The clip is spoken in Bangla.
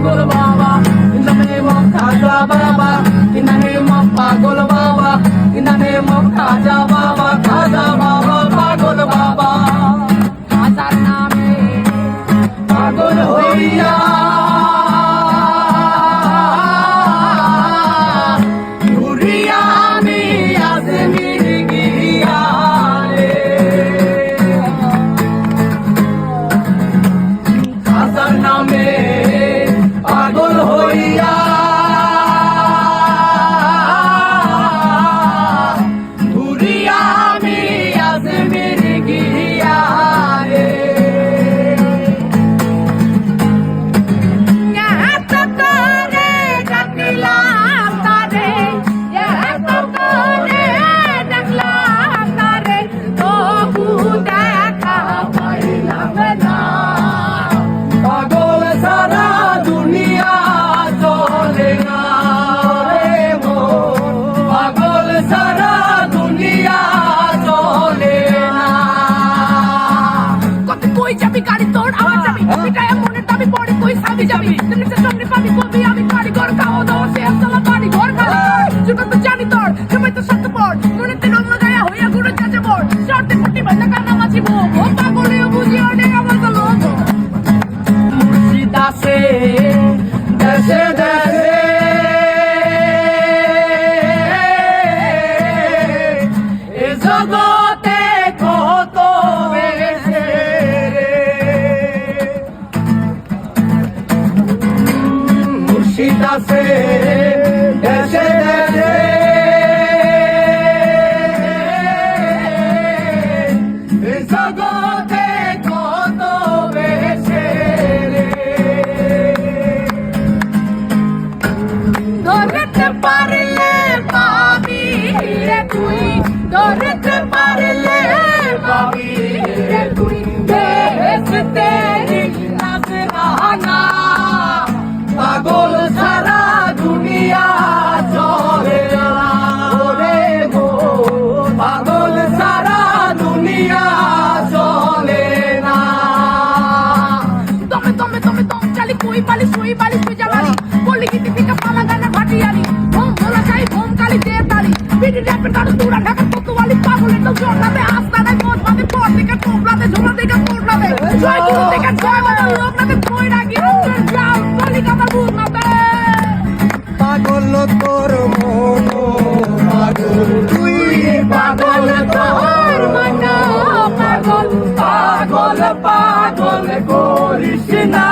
পাগল বাবা in the name of Khaja Baba in the name of পাগল বাবা in the name of Khaja Baba পাগল বাবা খাজার নামে পাগল হইয়া ঘুরিয়া আমি আজমির গিয়া রে খাজার নামে পাগল হইয়া ঘুরিয়া আমি আজমির গিয়া রে পাগল সারা দুনিয়া চলে না রে মো পাগল সারা দুনিয়া চলে না কত কই যাবি গাড়ি তোর আওয়াজ যাবি পিটায় মনে দাবি পড়ে কই সাবি যাবি তুমি সে সঙ্গে পাবি কবি আমি গাড়ি ঘর খাওয়া দাওয়া সে আসলা বাড়ি ঘর খাওয়া যুগ তো জানি তোর তুমি তো সত্য পড় মনে তে রঙ গায়া হইয়া গুরু চাচে পড় শর্তে মুটি বাজা কানা মাছি বো ও পাগলে বুঝিও নে আমার তো লোক মুর্শিদ আছে দেশে দেশে এ জগতে কত বেশে মুর্শিদ আছে দেশে দেশে এ জগতে কত বেশে ধরতে পারলে পাবি রে তুই ধরতে পারলে পাবি রে তুই দেশ তেরি নাজরানা পাগল সারা দুনিয়া চলে না রে গো পাগল সারা দুনিয়া চলে না তুমি দম চালি কই বালি সুই জাবালি বলি কি টিকা পালা গানা ভাটিয়ালি হোম বলা চাই হোম কালি দে তালি বিডি র্যাপের দাঁড় তুড়া ঢাকা কতওয়ালি পাগলের তো জোরনাতে আস্তানে মোট মানে পর থেকে টোপলাতে ঝোলা থেকে মোটলাতে জয় গুরু থেকে জয় বাবা লোকনাতে কই রাগি রঙের জাল বলি কামার বুঝনাতে পাগল তোর মন পাগল তুই পাগল তোর মন পাগল পাগল পাগল করিস না